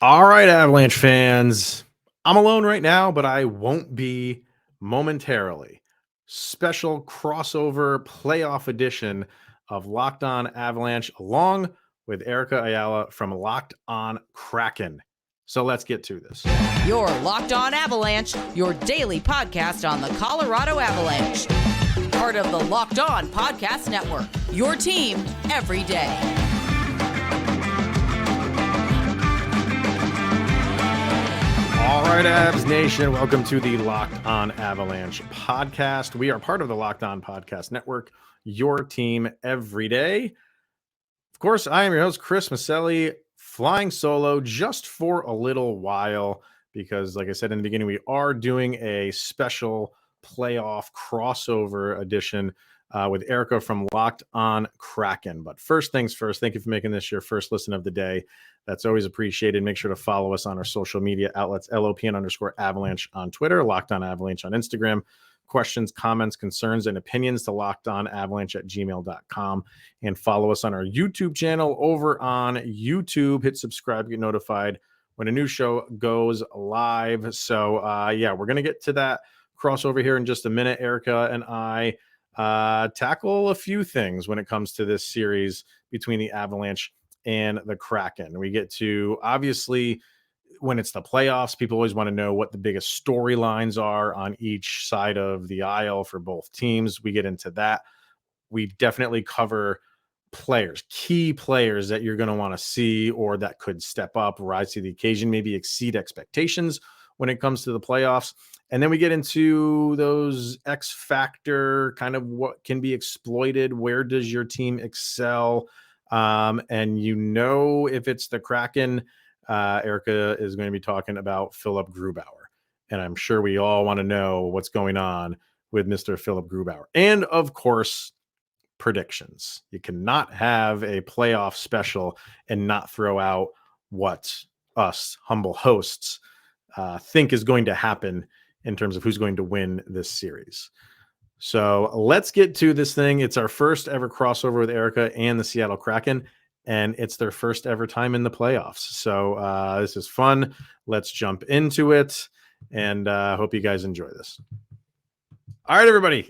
All right, Avalanche fans. I'm alone right now, but I won't be momentarily. Special crossover playoff edition of Locked On Avalanche, along with Erica Ayala from Locked On Kraken. So let's get to this. Your Locked On Avalanche, your daily podcast on the Colorado Avalanche. Part of the Locked On Podcast Network, your team every day. All right, Avs Nation, welcome to the Locked On Avalanche podcast. We are part of the Locked On Podcast Network, your team every day. Of course, I am your host, Chris Maselli, flying solo just for a little while because, like I said in the beginning, we are doing a special playoff crossover edition with Erica from Locked On Kraken. But first things first, thank you for making this your first listen of the day. That's always appreciated. Make sure to follow us on our social media outlets, LOPN_Avalanche on Twitter, Locked On Avalanche on Instagram. Questions, comments, concerns, and opinions to lockedonavalanche@gmail.com. And follow us on our YouTube channel over on YouTube. Hit subscribe, get notified when a new show goes live. So, we're going to get to that crossover here in just a minute. Erica and I tackle a few things when it comes to this series between the Avalanche and the Kraken. We get to, obviously, when it's the playoffs, people always want to know what the biggest storylines are on each side of the aisle for both teams. We get into that. We definitely cover players, key players that you're going to want to see or that could step up, rise to the occasion, maybe exceed expectations when it comes to the playoffs. And then we get into those X factor, kind of what can be exploited. Where does your team excel? And if it's the Kraken, Erica is going to be talking about Philipp Grubauer. And I'm sure we all want to know what's going on with Mr. Philipp Grubauer. And of course, predictions. You cannot have a playoff special and not throw out what us humble hosts think is going to happen in terms of who's going to win this series. So let's get to this thing. It's our first ever crossover with Erica and the Seattle Kraken, and it's their first ever time in the playoffs. So this is fun. Let's jump into it, and hope you guys enjoy this. All right, everybody,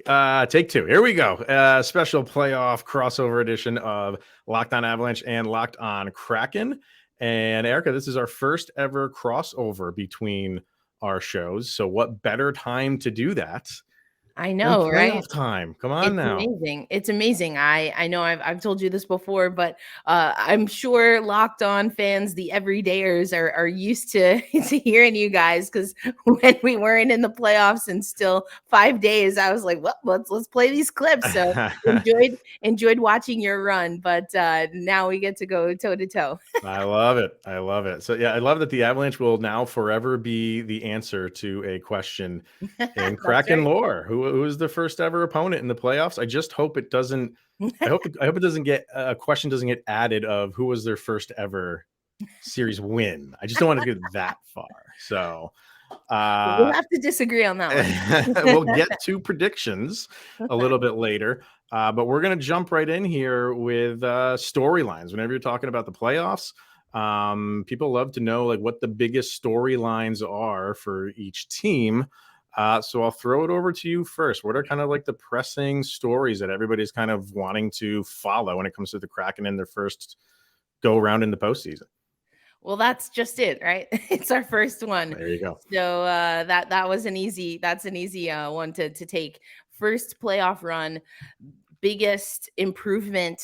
take two. Here we go. Special playoff crossover edition of Locked On Avalanche and Locked On Kraken. And Erica, this is our first ever crossover between our shows. So what better time to do that? I know, right? Time. Come on now. Amazing. It's amazing. I know I've told you this before, but I'm sure Locked On fans, the everydayers, are used to hearing you guys, because when we weren't in the playoffs and still 5 days, I was like, well, let's play these clips. So enjoyed watching your run, but now we get to go toe to toe. I love it. So yeah, I love that the Avalanche will now forever be the answer to a question in Kraken lore. Who is the first ever opponent in the playoffs? I just hope it doesn't. I hope it doesn't get a question doesn't get added of who was their first ever series win. I just don't want to get that far. So we'll have to disagree on that one. We'll get to predictions a little bit later, but we're going to jump right in here with storylines. Whenever you're talking about the playoffs, people love to know like what the biggest storylines are for each team. So I'll throw it over to you first. What are kind of like the pressing stories that everybody's kind of wanting to follow when it comes to the Kraken in their first go around in the postseason? Well, that's just it, right? It's our first one. There you go. So that was an easy one to take. First playoff run, biggest improvement,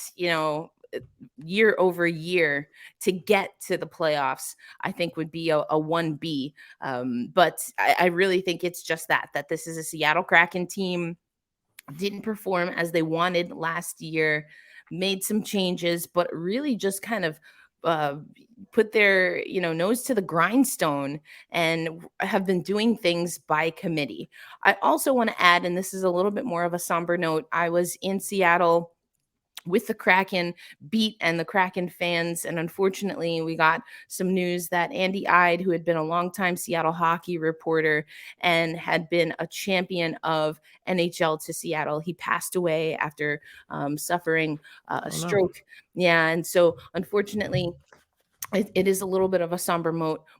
year over year to get to the playoffs, I think would be a 1B. But I really think it's just that this is a Seattle Kraken team, didn't perform as they wanted last year, made some changes, but really just kind of put their nose to the grindstone and have been doing things by committee. I also want to add, and this is a little bit more of a somber note, I was in Seattle with the Kraken beat and the Kraken fans. And unfortunately, we got some news that Andy Ide, who had been a longtime Seattle hockey reporter and had been a champion of NHL to Seattle, he passed away after suffering a stroke. No. Yeah. And so unfortunately, it is a little bit of a somber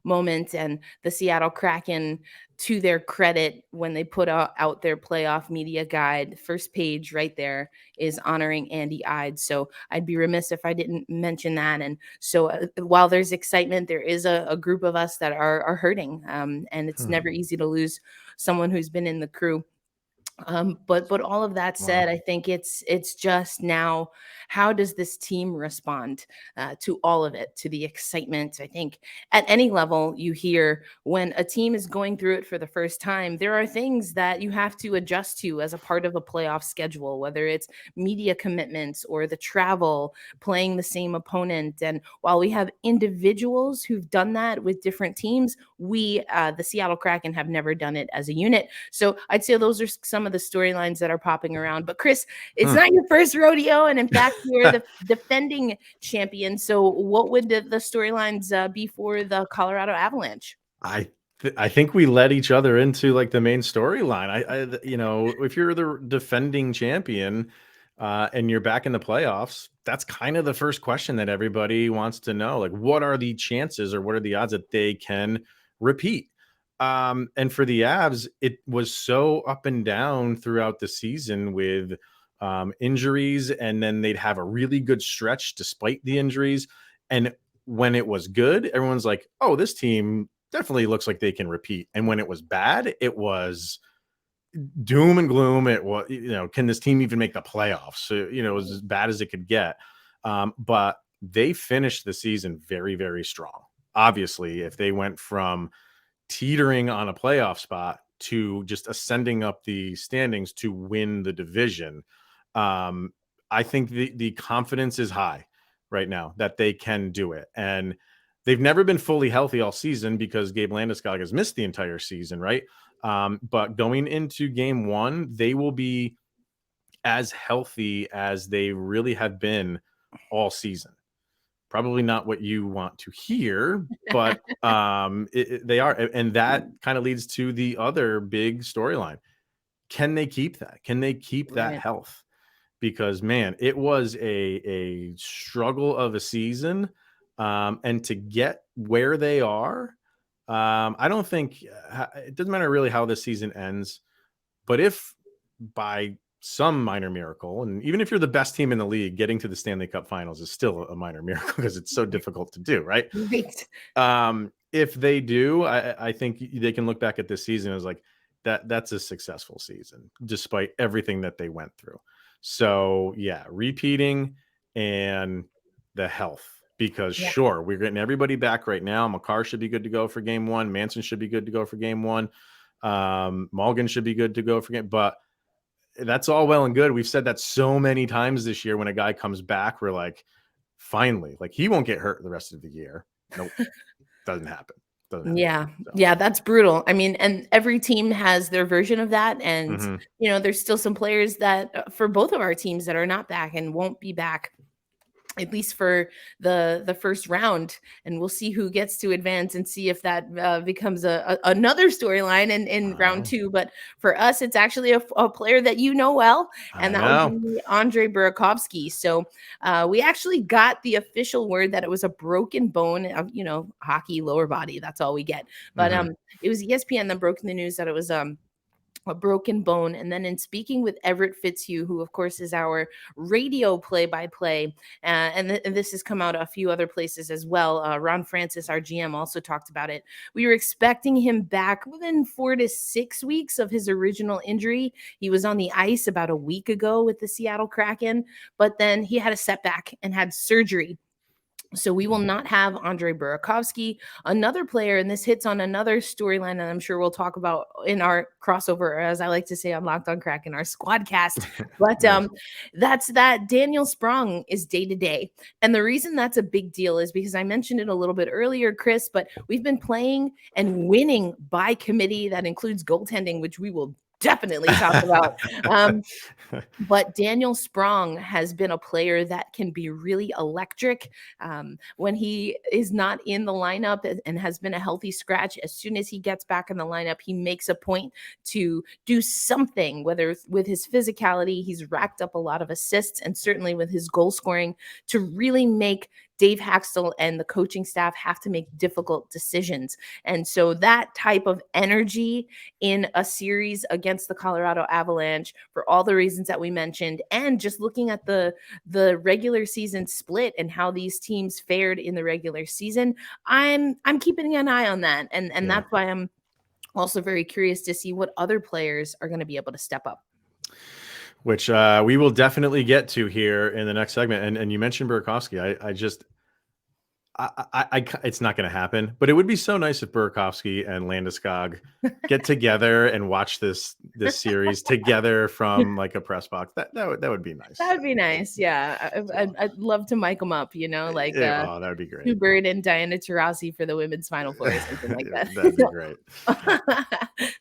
moment. And the Seattle Kraken, to their credit, when they put out their playoff media guide, the first page right there is honoring Andy Ide. So I'd be remiss if I didn't mention that. And so while there's excitement, there is a group of us that are hurting. And it's never easy to lose someone who's been in the crew. But all of that said, Wow. I think it's just now, how does this team respond to all of it, to the excitement? I think at any level you hear when a team is going through it for the first time, there are things that you have to adjust to as a part of a playoff schedule, whether it's media commitments or the travel, playing the same opponent. And while we have individuals who've done that with different teams, we, the Seattle Kraken, have never done it as a unit. So I'd say those are some of the storylines that are popping around. But Chris, it's not your first rodeo, and in fact, you're the defending champion. So what would the storylines be for the Colorado Avalanche? I think we let each other into like the main storyline. If you're the defending champion and you're back in the playoffs, that's kind of the first question that everybody wants to know. Like, what are the chances, or what are the odds that they can repeat? And for the Avs, it was so up and down throughout the season with injuries, and then they'd have a really good stretch despite the injuries. And when it was good, everyone's like, oh, this team definitely looks like they can repeat. And when it was bad, it was doom and gloom. It was, can this team even make the playoffs? So, it was as bad as it could get. But they finished the season very, very strong. Obviously, if they went from teetering on a playoff spot to just ascending up the standings to win the division, I think the confidence is high right now that they can do it. And they've never been fully healthy all season because Gabe Landeskog has missed the entire season, right? But going into game one, they will be as healthy as they really have been all season. Probably not what you want to hear, but they are. And that kind of leads to the other big storyline. Can they keep that? Can they keep that health? Because, man, it was a struggle of a season. And to get where they are, I don't think it doesn't matter really how this season ends. But if by some minor miracle, and even if you're the best team in the league, getting to the Stanley Cup Finals is still a minor miracle because it's so difficult to do, right? If they do, I think they can look back at this season as like that's a successful season despite everything that they went through. So yeah, repeating and the health, because sure, we're getting everybody back right now. Makar should be good to go for game one. Manson should be good to go for game one. Malgin should be good to go for game, but that's all well and good. We've said that so many times this year. When a guy comes back, we're like, finally, like he won't get hurt the rest of the year. Nope. Doesn't happen. Yeah. That's brutal. I mean, and every team has their version of that. And, there's still some players that for both of our teams that are not back and won't be back, at least for the first round. And we'll see who gets to advance and see if that becomes another storyline in round two. But for us, it's actually a player that well, and that would be Andre Burakovsky. So we actually got the official word that it was a broken bone of, hockey lower body. That's all we get. But it was ESPN that broke the news that it was a broken bone. And then in speaking with Everett Fitzhugh, who of course is our radio play-by-play, and this has come out a few other places as well. Ron Francis, our GM, also talked about it. We were expecting him back within 4 to 6 weeks of his original injury. He was on the ice about a week ago with the Seattle Kraken, but then he had a setback and had surgery. So we will not have Andre Burakovsky, another player, and this hits on another storyline that I'm sure we'll talk about in our crossover, as I like to say on Locked on Kraken, our squadcast. But that's that Daniel Sprong is day-to-day. And the reason that's a big deal is because I mentioned it a little bit earlier, Chris, but we've been playing and winning by committee. That includes goaltending, which we will definitely talk about. But Daniel Sprong has been a player that can be really electric when he is not in the lineup and has been a healthy scratch. As soon as he gets back in the lineup, he makes a point to do something, whether with his physicality, he's racked up a lot of assists, and certainly with his goal scoring, to really make Dave Haxtell and the coaching staff have to make difficult decisions. And so that type of energy in a series against the Colorado Avalanche, for all the reasons that we mentioned, and just looking at the regular season split and how these teams fared in the regular season, I'm keeping an eye on that. And that's why I'm also very curious to see what other players are going to be able to step up. Which we will definitely get to here in the next segment. And you mentioned Burakovsky. It's not going to happen, but it would be so nice if Burakovsky and Landeskog get together and watch this series together from like a press box. That would be nice. That would be nice. Yeah, I'd love to mic them up. Like that would be great. Stu Bird and Diana Taurasi for the women's Final Four or something like that. That'd be great.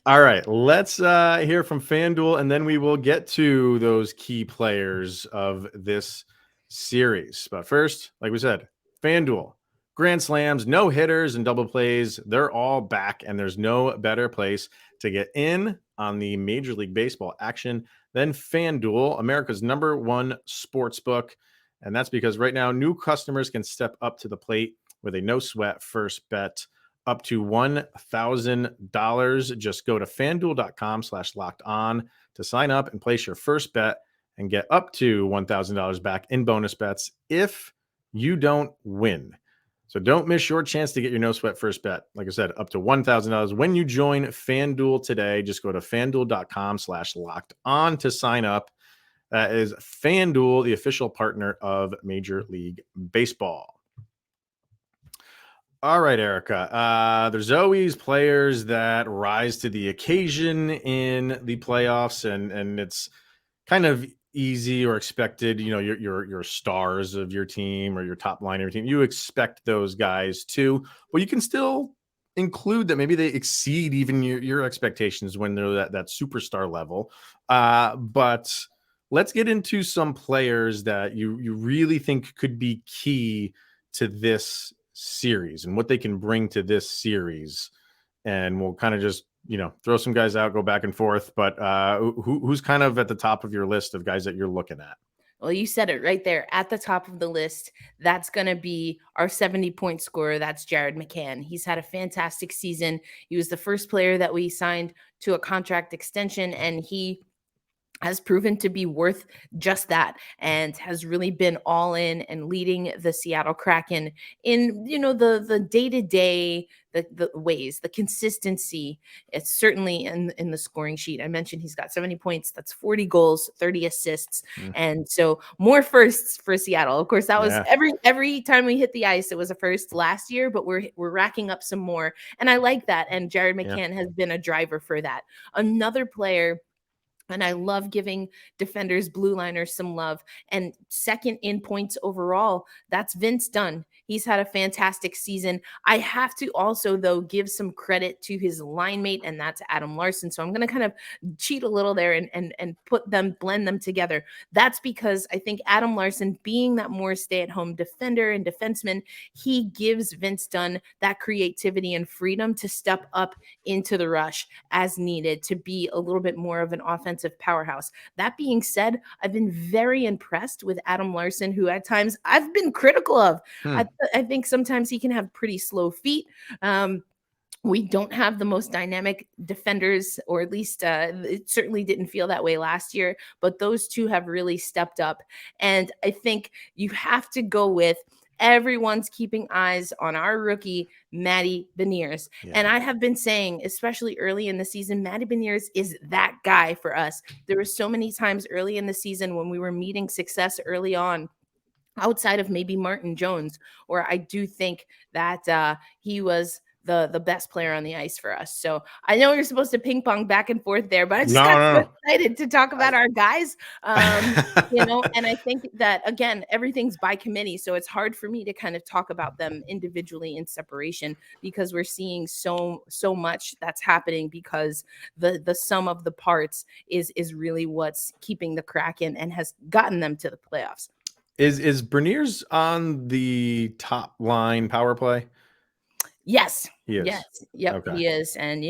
All right, let's hear from FanDuel, and then we will get to those key players of this series. But first, like we said, FanDuel. Grand slams, no hitters, and double plays, they're all back, and there's no better place to get in on the Major League Baseball action than FanDuel, America's #1 sports book. And that's because right now, new customers can step up to the plate with a no-sweat first bet up to $1,000. Just go to FanDuel.com/locked-on to sign up and place your first bet and get up to $1,000 back in bonus bets if you don't win. So don't miss your chance to get your no sweat first bet. Like I said, up to $1,000 when you join FanDuel today. Just go to FanDuel.com/locked-on to sign up. That is FanDuel, the official partner of Major League Baseball. All right, Erica. There's always players that rise to the occasion in the playoffs, and it's kind of easy or expected. Your stars of your team or your top line of your team, you expect those guys too, but you can still include that maybe they exceed even your expectations when they're that superstar level. But let's get into some players that you really think could be key to this series and what they can bring to this series. And we'll kind of just throw some guys out, go back and forth, but who's kind of at the top of your list of guys that you're looking at? Well, you said it right there at the top of the list. That's going to be our 70-point scorer. That's Jared McCann. He's had a fantastic season. He was the first player that we signed to a contract extension, and he has proven to be worth just that and has really been all in and leading the Seattle Kraken in, the day-to-day, the ways, the consistency. It's certainly in the scoring sheet. I mentioned he's got 70 points. That's 40 goals, 30 assists. And so more firsts for Seattle. Of course, that was every time we hit the ice, it was a first last year, but we're racking up some more. And I like that. And Jared McCann has been a driver for that. Another player, and I love giving defenders, blue liners some love. And second in points overall, that's Vince Dunn. He's had a fantastic season. I have to also, though, give some credit to his line mate, and that's Adam Larson. So I'm going to kind of cheat a little there and blend them together. That's because I think Adam Larson, being that more stay-at-home defender and defenseman, he gives Vince Dunn that creativity and freedom to step up into the rush as needed to be a little bit more of an offensive powerhouse. That being said, I've been very impressed with Adam Larson, who at times I've been critical of. I think sometimes he can have pretty slow feet. We don't have the most dynamic defenders, or at least it certainly didn't feel that way last year, but those two have really stepped up. And I think you have to go with everyone's keeping eyes on our rookie, Matty Beniers. Yeah. And I have been saying, especially early in the season, Matty Beniers is that guy for us. There were so many times early in the season when we were meeting success early on, outside of maybe Martin Jones, or I do think that he was the best player on the ice for us. So I know you're supposed to ping pong back and forth there, but I just got so excited to talk about our guys, and I think that, again, everything's by committee. So it's hard for me to kind of talk about them individually in separation, because we're seeing so much that's happening, because the sum of the parts is really what's keeping the Kraken and has gotten them to the playoffs. Is Beniers on the top line power play? Yes. He is. Yes. Yep. Okay. He is. And,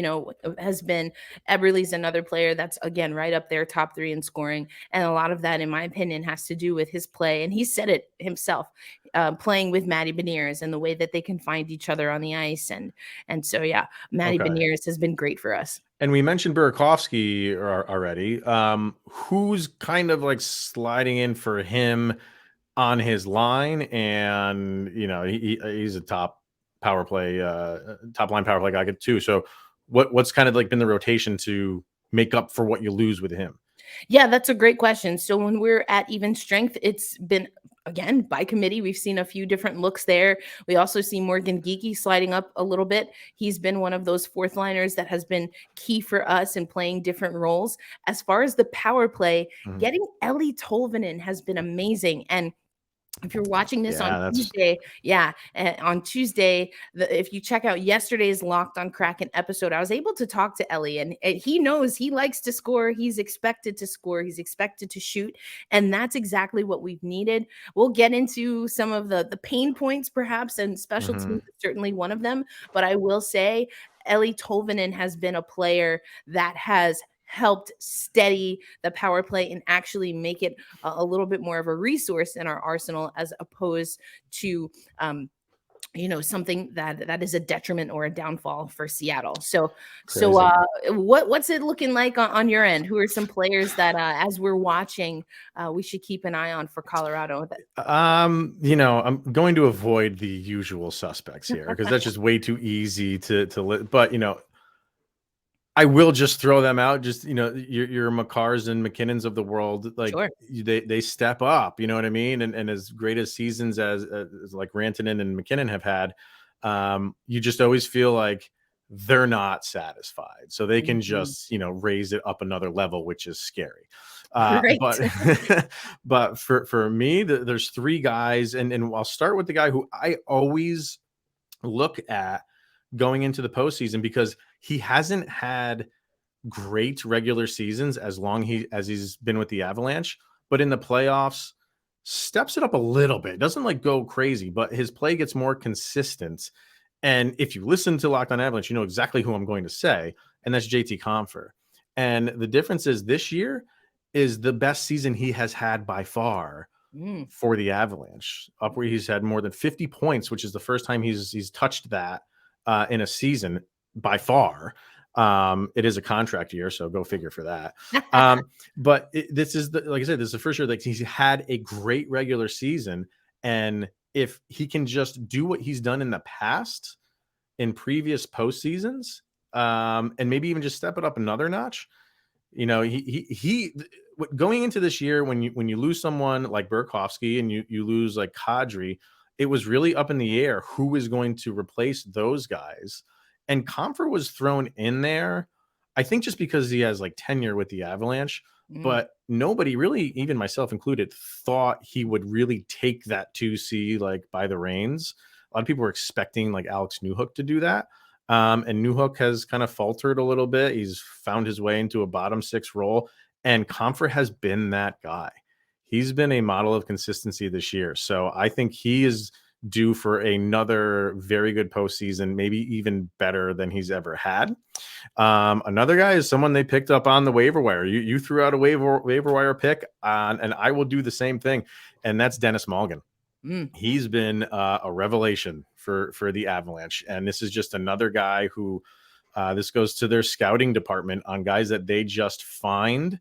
has been, Eberle's another player that's, again, right up there, top 3 in scoring. And a lot of that, in my opinion, has to do with his play. And he said it himself. playing with Matty Beniers and the way that they can find each other on the ice. And so, yeah, Matty Okay. Beniers has been great for us. And we mentioned Burakovsky already. Who's kind of like sliding in for him on his line? And, he's a top line power play guy too. So what's kind of like been the rotation to make up for what you lose with him? Yeah, that's a great question. So when we're at even strength, it's been, again, by committee. We've seen a few different looks there. We also see Morgan Geekie sliding up a little bit. He's been one of those fourth liners that has been key for us in playing different roles. As far as the power play, getting Ellie Tolvanen has been amazing. And if you're watching this on Tuesday, on Tuesday, if you check out yesterday's Locked on Kraken episode, I was able to talk to Ellie, and he knows he likes to score. He's expected to score. He's expected to shoot, and that's exactly what we've needed. We'll get into some of the pain points, perhaps, and special teams is certainly one of them. But I will say, Ellie Tolvanen has been a player that has helped steady the power play and actually make it a little bit more of a resource in our arsenal, as opposed to something that is a detriment or a downfall for Seattle. So what's it looking like on your end? Who are some players that as we're watching we should keep an eye on for Colorado? I'm going to avoid the usual suspects here because that's just way too easy to but I will just throw them out. Just, your McCarrs and McKinnons of the world, like Sure. they step up, you know what I mean? And as great as seasons as like Rantanen and McKinnon have had, you just always feel like they're not satisfied. So they can just, raise it up another level, which is scary. But for me, there's three guys, and I'll start with the guy who I always look at going into the postseason, because he hasn't had great regular seasons as he's been with the Avalanche, but in the playoffs steps it up a little bit. Doesn't like go crazy, but his play gets more consistent. And if you listen to Locked on Avalanche, you know exactly who I'm going to say, and that's JT Compher. And the difference is this year is the best season he has had by far for the Avalanche, up where he's had more than 50 points, which is the first time he's touched that in a season by far. It is a contract year, so go figure for that. But this is like I said, this is the first year that he's had a great regular season. And if he can just do what he's done in the past in previous postseasons, and maybe even just step it up another notch, he going into this year, when you lose someone like Burakovsky and you lose like Kadri, it was really up in the air who is going to replace those guys. And Compher was thrown in there, I think, just because he has like tenure with the Avalanche, but nobody really, even myself included, thought he would really take that 2C like by the reins. A lot of people were expecting like Alex Newhook to do that. And Newhook has kind of faltered a little bit. He's found his way into a bottom six role, and Compher has been that guy. He's been a model of consistency this year. So I think he is due for another very good postseason, maybe even better than he's ever had. Another guy is someone they picked up on the waiver wire. You threw out a waiver wire pick on, and I will do the same thing. And that's Dennis Malgin. He's been a revelation for the Avalanche. And this is just another guy who this goes to their scouting department on guys that they just find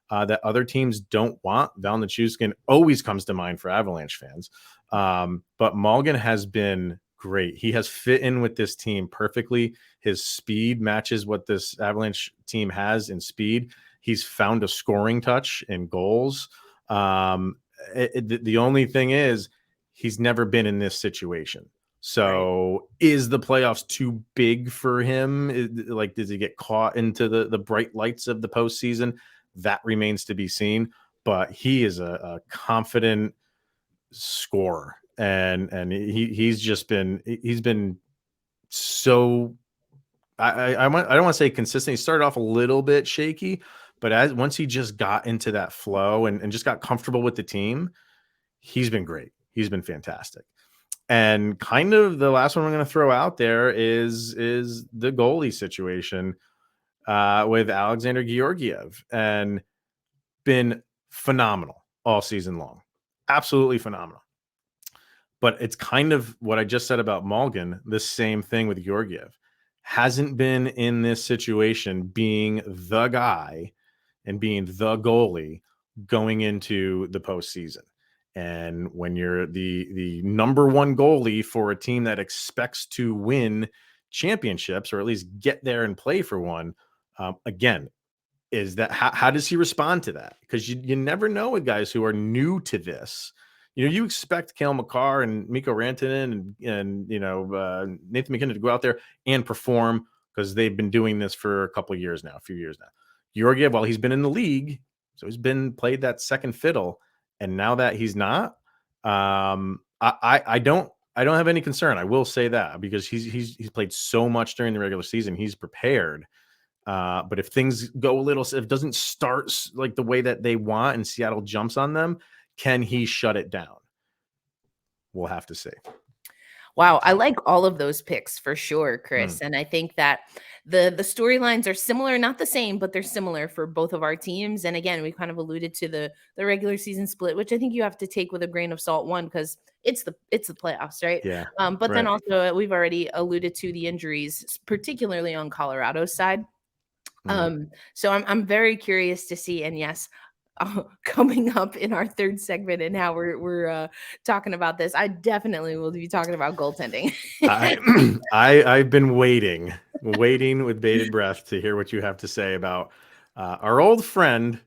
that other teams don't want. Val Nichushkin always comes to mind for Avalanche fans. But Malgin has been great. He has fit in with this team perfectly. His speed matches what this Avalanche team has in speed. He's found a scoring touch in goals. The only thing is he's never been in this situation. So is the playoffs too big for him? Like, does he get caught into the bright lights of the postseason? That remains to be seen. But he is a confident scorer, and he's been so I don't want to say consistent. He started off a little bit shaky, but once he just got into that flow and just got comfortable with the team, he's been great. He's been fantastic. And kind of the last one I'm going to throw out there is the goalie situation with Alexander Georgiev, and been phenomenal all season long. Absolutely phenomenal. But it's kind of what I just said about Malgin, the same thing with Georgiev. Hasn't been in this situation being the guy and being the goalie going into the postseason. And when you're the number one goalie for a team that expects to win championships, or at least get there and play for one, again, is that how does he respond to that? Because you never know with guys who are new to this. You expect Cale Makar and Mikko Rantanen and Nathan McKinnon to go out there and perform because they've been doing this for a few years now. Georgiev, while he's been in the league, so he's been played that second fiddle, and now that he's not, I don't have any concern. I will say that because he's played so much during the regular season, he's prepared. But if things go if it doesn't start like the way that they want and Seattle jumps on them, can he shut it down? We'll have to see. Wow, I like all of those picks for sure, Chris. And I think that the storylines are similar, not the same, but they're similar for both of our teams. And again, we kind of alluded to the regular season split, which I think you have to take with a grain of salt. One, because it's the playoffs, right? Yeah. But then also we've already alluded to the injuries, particularly on Colorado's side. So I'm very curious to see. And yes, coming up in our third segment and how we're talking about this, I definitely will be talking about goaltending. I've been waiting with bated breath to hear what you have to say about our old friend,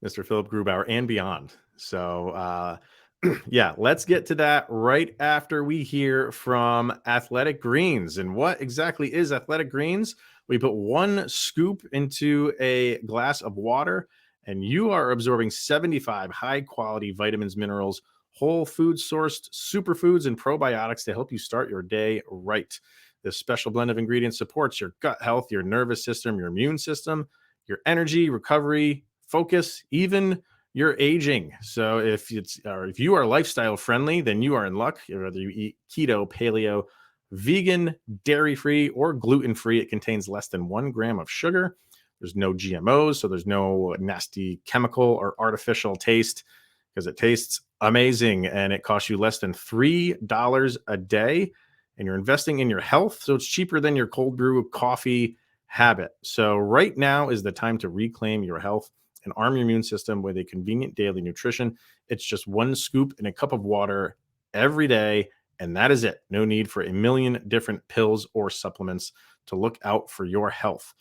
Mr. Philipp Grubauer, and beyond. So yeah, let's get to that right after we hear from Athletic Greens. And what exactly is Athletic Greens? We put 1 scoop into a glass of water, and you are absorbing 75 high-quality vitamins, minerals, whole food sourced superfoods, and probiotics to help you start your day right. This special blend of ingredients supports your gut health, your nervous system, your immune system, your energy, recovery, focus, even your aging. So if you are lifestyle friendly, then you are in luck. Whether you eat keto, paleo, vegan, dairy-free, or gluten-free, it contains less than 1 gram of sugar. There's no GMOs, so there's no nasty chemical or artificial taste because it tastes amazing and it costs you less than $3 a day. And you're investing in your health, so it's cheaper than your cold brew coffee habit. So right now is the time to reclaim your health and arm your immune system with a convenient daily nutrition. It's just 1 scoop in a cup of water every day, and that is it. No need for a million different pills or supplements to look out for your health.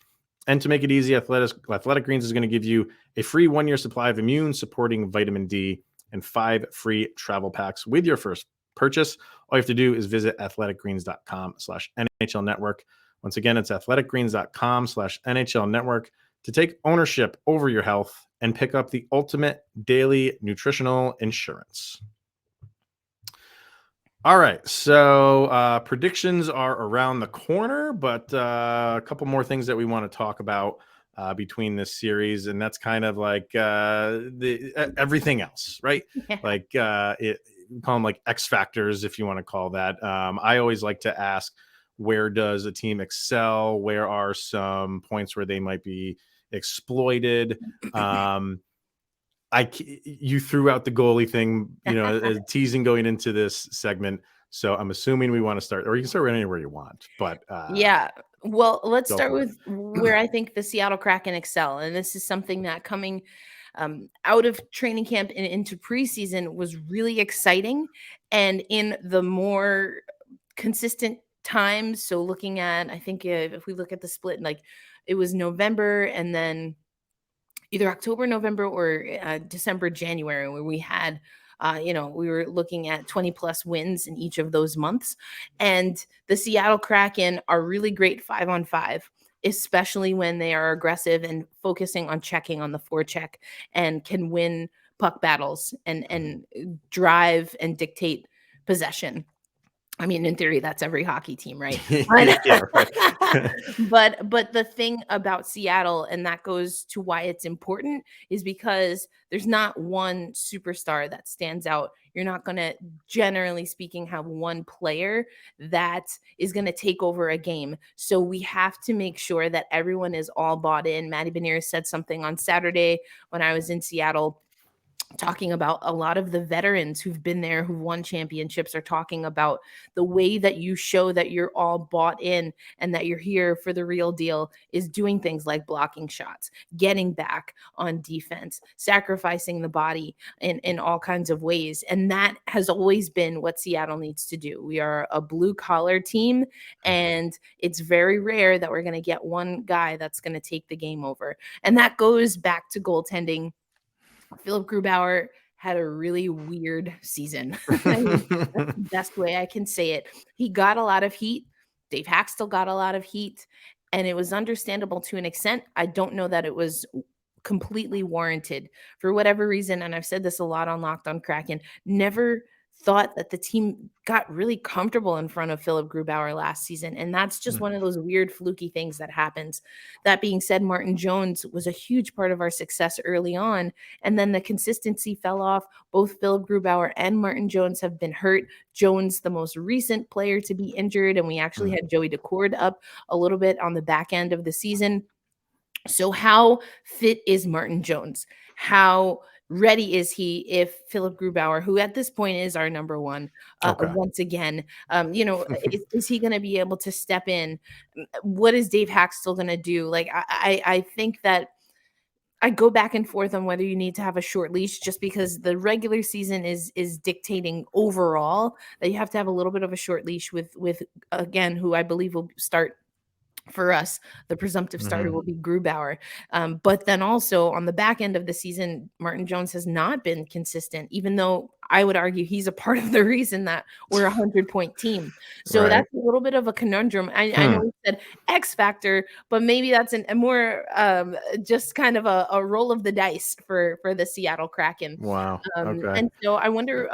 And to make it easy, Athletic Greens is going to give you a free 1-year supply of immune-supporting vitamin D and 5 free travel packs with your first purchase. All you have to do is visit athleticgreens.com/NHL Network. Once again, it's athleticgreens.com/NHL Network to take ownership over your health and pick up the ultimate daily nutritional insurance. All right, so predictions are around the corner, but a couple more things that we want to talk about between this series, and that's kind of like everything else, right? Yeah. Like call them like XFactors, if you want to call that. I always like to ask, where does a team excel? Where are some points where they might be exploited? You threw out the goalie thing, teasing going into this segment. So I'm assuming we want to start, or you can start anywhere you want. But yeah, well, let's start with where I think the Seattle Kraken excel, and this is something that coming out of training camp and into preseason was really exciting, and in the more consistent times. So looking at, I think if we look at the split, like it was November and then either October, November, or December, January, where we had, we were looking at 20 plus wins in each of those months. And the Seattle Kraken are really great 5-on-5, especially when they are aggressive and focusing on checking on the forecheck and can win puck battles and drive and dictate possession. I mean, in theory, that's every hockey team, right? Yeah, right. But the thing about Seattle, and that goes to why it's important, is because there's not one superstar that stands out. You're not going to, generally speaking, have one player that is going to take over a game. So we have to make sure that everyone is all bought in. Matty Beniers said something on Saturday when I was in Seattle. talking about a lot of the veterans who've been there, who've won championships, are talking about the way that you show that you're all bought in and that you're here for the real deal is doing things like blocking shots, getting back on defense, sacrificing the body in all kinds of ways. And that has always been what Seattle needs to do. We are a blue collar team, and it's very rare that we're going to get one guy that's going to take the game over. And that goes back to goaltending. Philipp Grubauer had a really weird season. I mean, that's the best way I can say it. He got a lot of heat. Dave Haxtell got a lot of heat, and it was understandable to an extent. I don't know that it was completely warranted for whatever reason. And I've said this a lot on Locked on Kraken. Never thought that the team got really comfortable in front of Philipp Grubauer last season. And that's just one of those weird fluky things that happens. That being said, Martin Jones was a huge part of our success early on. And then the consistency fell off. Both Philipp Grubauer and Martin Jones have been hurt. Jones, the most recent player to be injured. And we actually had Joey Decord up a little bit on the back end of the season. So how fit is Martin Jones? How ready is he if Philipp Grubauer, who at this point is our number one, once again, is he going to be able to step in? What is Dave Haxtell going to do? Like, I think that I go back and forth on whether you need to have a short leash, just because the regular season is dictating overall that you have to have a little bit of a short leash with again, who I believe will start for us. The presumptive starter will be Grubauer. But then also on the back end of the season, Martin Jones has not been consistent, even though I would argue he's a part of the reason that we're a 100-point team. So that's a little bit of a conundrum. I know we said X factor, but maybe that's a more just kind of a roll of the dice for the Seattle Kraken. Wow. And so I wonder,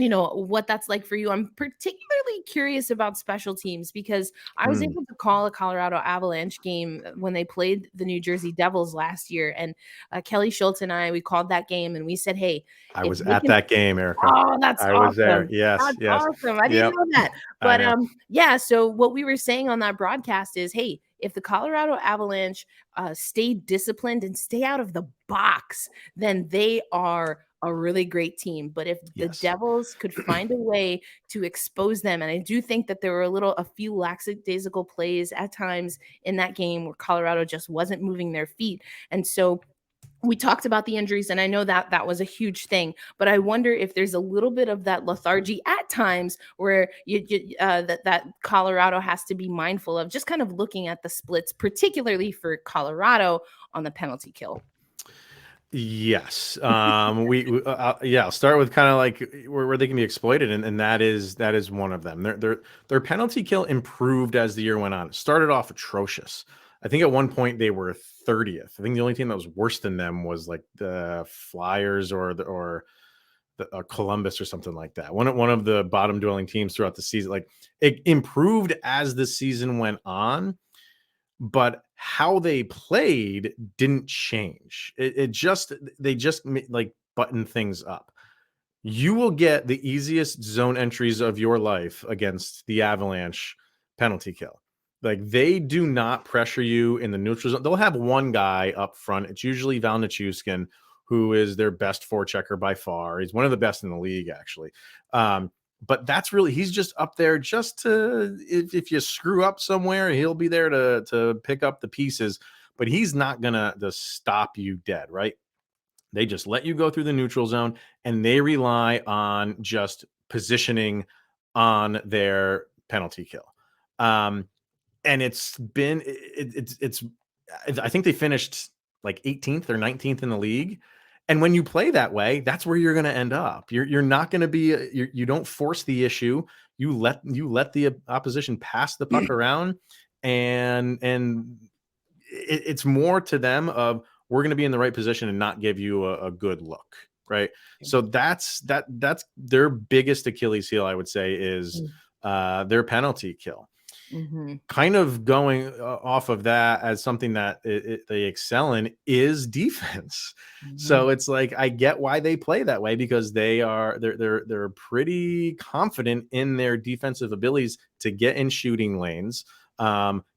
what that's like for you. I'm particularly curious about special teams because I was able to call a Colorado Avalanche game when they played the New Jersey Devils last year. And Kelly Schultz and we called that game and we said, hey, I was at that game, Erica. Oh, that's awesome. I was there. Yes. That's yes. awesome. I didn't know that. But so what we were saying on that broadcast is, hey, if the Colorado Avalanche stay disciplined and stay out of the box, then they are a really great team. But if the Devils could find a way to expose them, and I do think that there were a few lackadaisical plays at times in that game where Colorado just wasn't moving their feet. And so we talked about the injuries, and I know that that was a huge thing, but I wonder if there's a little bit of that lethargy at times where that Colorado has to be mindful of, just kind of looking at the splits, particularly for Colorado on the penalty kill. Yes. I'll start with kind of like where they can be exploited. And that is one of them. Their penalty kill improved as the year went on. It started off atrocious. I think at one point they were 30th. I think the only team that was worse than them was like the Flyers or the Columbus or something like that. One of the bottom dwelling teams throughout the season. Like, it improved as the season went on, but how they played didn't change. They just like button things up. You will get the easiest zone entries of your life against the Avalanche penalty kill. Like, they do not pressure you in the neutral zone. They'll have one guy up front. It's usually Val Nichushkin, who is their best forechecker by far. He's one of the best in the league, actually. But that's really, he's just up there just to, if you screw up somewhere, he'll be there to pick up the pieces, but he's not going to stop you dead, right? They just let you go through the neutral zone, and they rely on just positioning on their penalty kill. And it's I think they finished like 18th or 19th in the league. And when you play that way, that's where you're going to end up. You're not going to be, you don't force the issue. You let the opposition pass the puck around, and it's more to them of, we're going to be in the right position and not give you a good look. Right. So that's their biggest Achilles heel, I would say, is their penalty kill. Kind of going off of that as something that they excel in is defense. So it's like, I get why they play that way, because they're pretty confident in their defensive abilities to get in shooting lanes.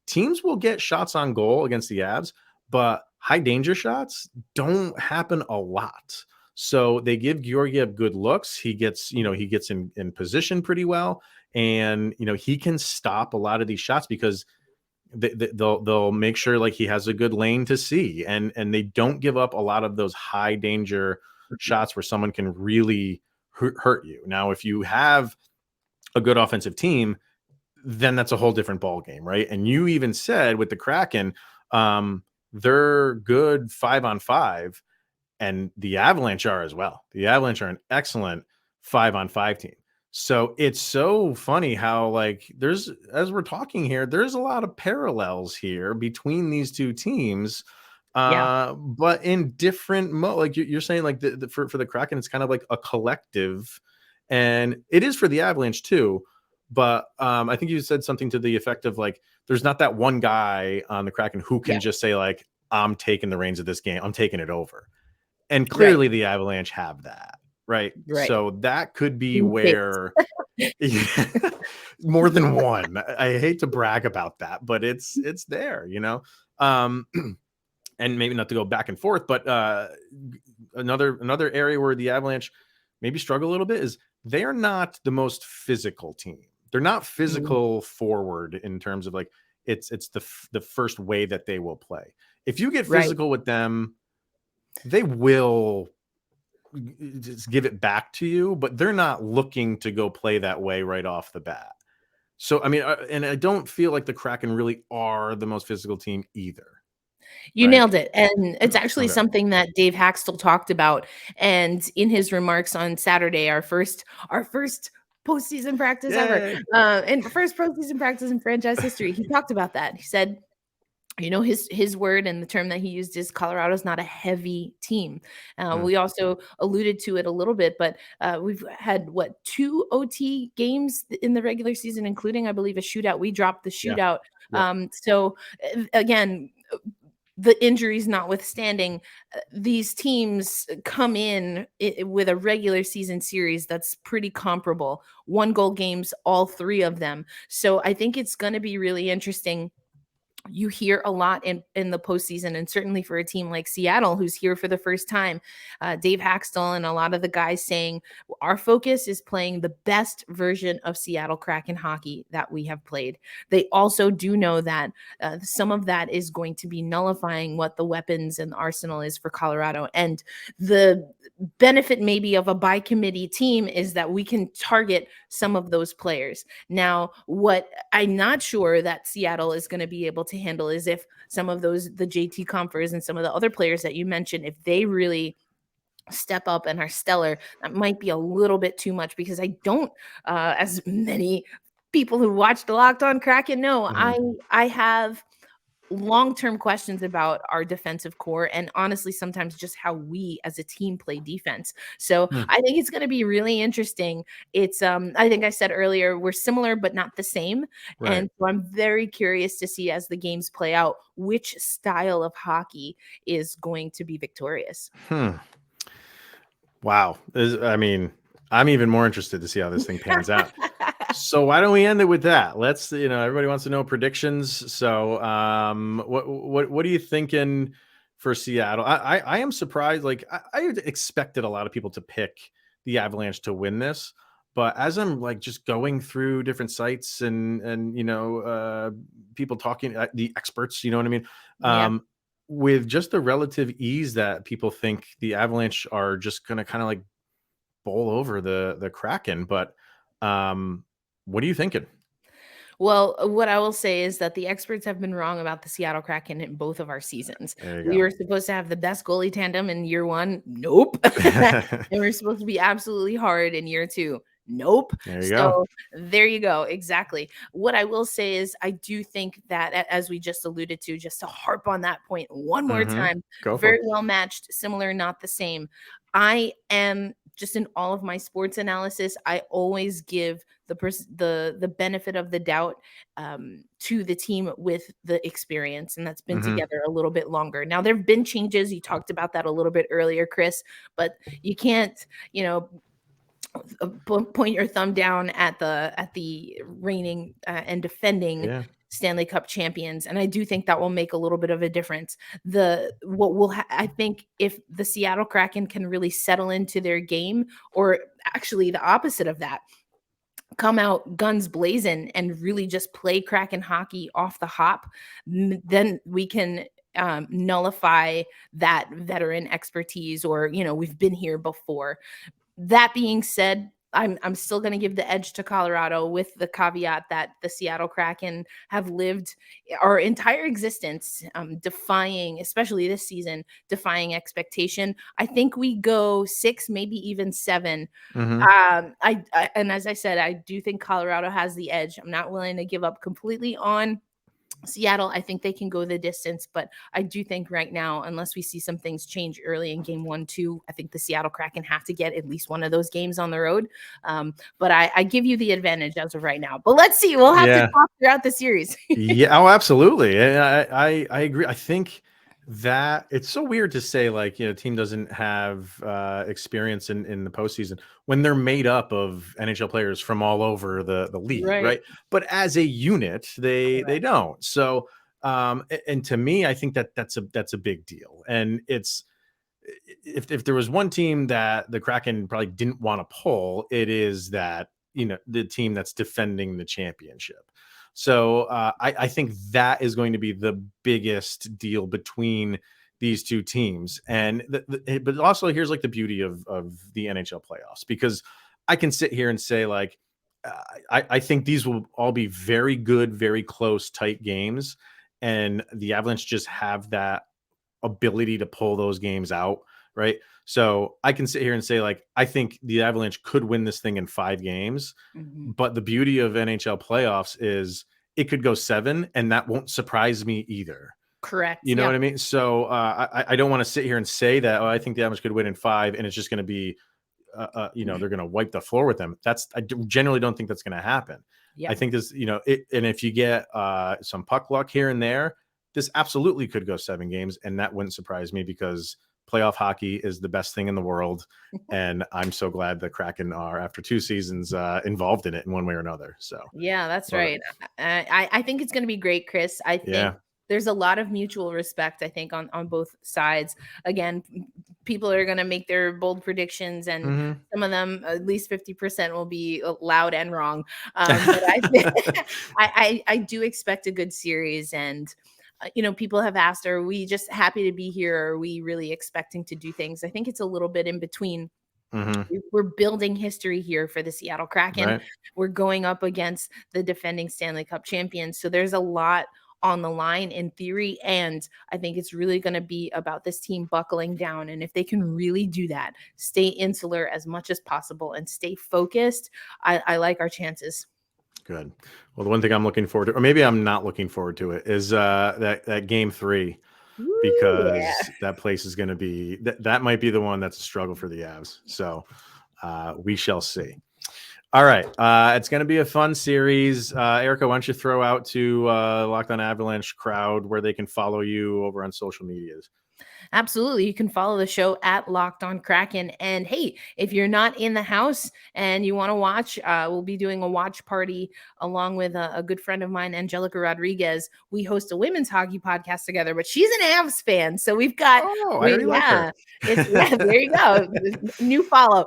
Teams will get shots on goal against the Avs, but high danger shots don't happen a lot. So they give Georgiev good looks. He gets in position pretty well, and he can stop a lot of these shots because they'll make sure like he has a good lane to see, and they don't give up a lot of those high danger shots where someone can really hurt you. Now, if you have a good offensive team, then that's a whole different ball game, right? And you even said with the Kraken, they're good 5-on-5, and the Avalanche are as well. The Avalanche are an excellent 5-on-5 team. So it's so funny how, like, as we're talking here, there's a lot of parallels here between these two teams, but in different like you're saying, like for the Kraken, it's kind of like a collective, and it is for the Avalanche too. But I think you said something to the effect of like, there's not that one guy on the Kraken who can just say like, I'm taking the reins of this game, I'm taking it over. And clearly the Avalanche have that, right? So that could be where more than one. I hate to brag about that, but it's there, and maybe not to go back and forth, but another area where the Avalanche maybe struggle a little bit is they're not the most physical team. They're not physical forward in terms of like it's the first way that they will play. If you get physical with them, they will just give it back to you, but they're not looking to go play that way right off the bat. So, I mean, and I don't feel like the Kraken really are the most physical team either. You nailed it. And it's actually something that Dave Haxtell talked about. And in his remarks on Saturday, our first postseason practice ever, and first postseason practice in franchise history, he talked about that. He said, his word and the term that he used is Colorado's not a heavy team. We also alluded to it a little bit, but we've had 2 OT games in the regular season, including, I believe, a shootout. We dropped the shootout. So again, the injuries notwithstanding, these teams come in with a regular season series that's pretty comparable. 1-goal games, all 3 of them. So I think it's going to be really interesting. You hear a lot in the postseason, and certainly for a team like Seattle, who's here for the first time, Dave Haxtell and a lot of the guys saying our focus is playing the best version of Seattle Kraken hockey that we have played. They also do know that some of that is going to be nullifying what the weapons and the arsenal is for Colorado. And the benefit maybe of a by committee team is that we can target some of those players. Now, what I'm not sure that Seattle is going to be able to handle is if some of the JT Compers and some of the other players that you mentioned, if they really step up and are stellar, that might be a little bit too much, because I don't, as many people who watch the Locked On Kraken know, I have long-term questions about our defensive core, and honestly sometimes just how we as a team play defense. So I think it's going to be really interesting. It's I think I said earlier, we're similar but not the same, and so I'm very curious to see as the games play out which style of hockey is going to be victorious. Wow. I mean, I'm even more interested to see how this thing pans out. So why don't we end it with that? Let's, everybody wants to know predictions. So what are you thinking for Seattle? I am surprised. Like I expected a lot of people to pick the Avalanche to win this, but as I'm like just going through different sites and people talking, the experts, you know what I mean? With just the relative ease that people think the Avalanche are just going to kind of like bowl over the Kraken. But what are you thinking? Well, what I will say is that the experts have been wrong about the Seattle Kraken in both of our seasons. We were supposed to have the best goalie tandem in year 1. Nope. And we're supposed to be absolutely hard in year 2. Nope. There you go. Exactly. What I will say is I do think that, as we just alluded to, just to harp on that point one more time, very well matched, similar, not the same. I am just in all of my sports analysis, I always give the benefit of the doubt to the team with the experience, and that's been together a little bit longer. Now, there have been changes. You talked about that a little bit earlier, Chris, but you can't, point your thumb down at the reigning and defending Stanley Cup champions. And I do think that will make a little bit of a difference. I think if the Seattle Kraken can really settle into their game, or actually the opposite of that, come out guns blazing and really just play Kraken hockey off the hop, then we can nullify that veteran expertise, or, we've been here before. That being said, I'm still going to give the edge to Colorado, with the caveat that the Seattle Kraken have lived our entire existence defying, especially this season, defying expectation. I think we go 6, maybe even 7. And as I said, I do think Colorado has the edge. I'm not willing to give up completely on Seattle. I think they can go the distance, but I do think right now, unless we see some things change early in game 1, 2, I think the Seattle Kraken have to get at least one of those games on the road. But I give you the advantage as of right now. But let's see. We'll have to talk throughout the series. Yeah. Oh, absolutely. And I agree. I think that it's so weird to say, like, team doesn't have experience in the postseason when they're made up of NHL players from all over the league, right? But as a unit, they don't. So and to me, I think that's a big deal. And it's, if there was one team that the Kraken probably didn't want to pull, it is that, the team that's defending the championship. So I think that is going to be the biggest deal between these two teams. And but also, here's like the beauty of the NHL playoffs, because I can sit here and say, like, I think these will all be very good, very close, tight games, and the Avalanche just have that ability to pull those games out, right? So I can sit here and say, like, I think the Avalanche could win this thing in 5 games, but the beauty of NHL playoffs is it could go 7, and that won't surprise me either. Correct. You know what I mean? So I don't want to sit here and say that, I think the Avalanche could win in 5, and it's just going to be, they're going to wipe the floor with them. I generally don't think that's going to happen. I think this, and if you get some puck luck here and there, this absolutely could go 7 games, and that wouldn't surprise me, because playoff hockey is the best thing in the world. And I'm so glad the Kraken are, after 2 seasons, involved in it in one way or another. So yeah, that's right. I think it's going to be great, Chris. I think there's a lot of mutual respect, I think, on both sides. Again, people are going to make their bold predictions, and some of them, at least 50%, will be loud and wrong. But I do expect a good series. And people have asked, are we just happy to be here? Or are we really expecting to do things? I think it's a little bit in between. We're building history here for the Seattle Kraken. Right. We're going up against the defending Stanley Cup champions. So there's a lot on the line in theory. And I think it's really going to be about this team buckling down. And if they can really do that, stay insular as much as possible and stay focused, I like our chances. Good. Well, the one thing I'm looking forward to, or maybe I'm not looking forward to it, is that game 3, because that place is going to be, that might be the one that's a struggle for the Avs. So we shall see. All right. It's going to be a fun series. Erica, why don't you throw out to Locked On Avalanche crowd where they can follow you over on social medias? Absolutely. You can follow the show at Locked On Kraken. And hey, if you're not in the house and you want to watch, we'll be doing a watch party along with a good friend of mine, Angelica Rodriguez. We host a women's hockey podcast together, but she's an Avs fan. So we've got, like her. There you go. New follow.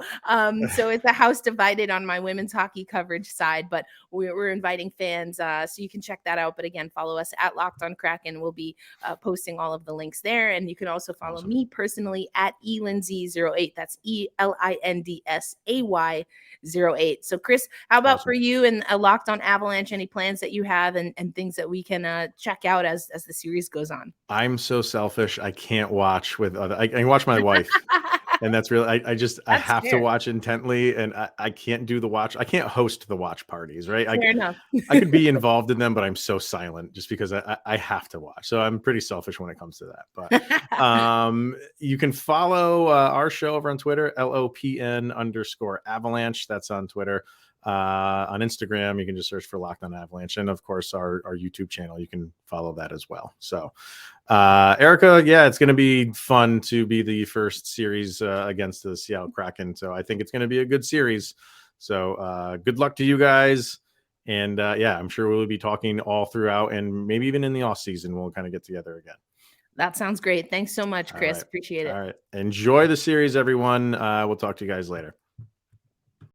So it's a house divided on my women's hockey coverage side, but we're inviting fans. So you can check that out. But again, follow us at Locked On Kraken. We'll be posting all of the links there. And you can also follow me personally at elindsay08. That's ELINDSAY08. So Chris, how about for you and Locked On Avalanche, any plans that you have and things that we can check out as the series goes on? I'm so selfish. I can't watch with other, I can watch my wife. And that's really, I have to watch intently, and I can't do the watch. I can't host the watch parties, right? Fair enough. I could be involved in them, but I'm so silent just because I have to watch. So I'm pretty selfish when it comes to that. But you can follow our show over on Twitter, LOPN_Avalanche. That's on Twitter. On Instagram, you can just search for Locked On Avalanche. And of course, our YouTube channel, you can follow that as well. So Erica, it's going to be fun to be the first series against the Seattle Kraken. So I think it's going to be a good series. So good luck to you guys. And yeah, I'm sure we'll be talking all throughout, and maybe even in the off season, we'll kind of get together again. That sounds great. Thanks so much, Chris. All right. Appreciate it. All right. Enjoy the series, everyone. We'll talk to you guys later.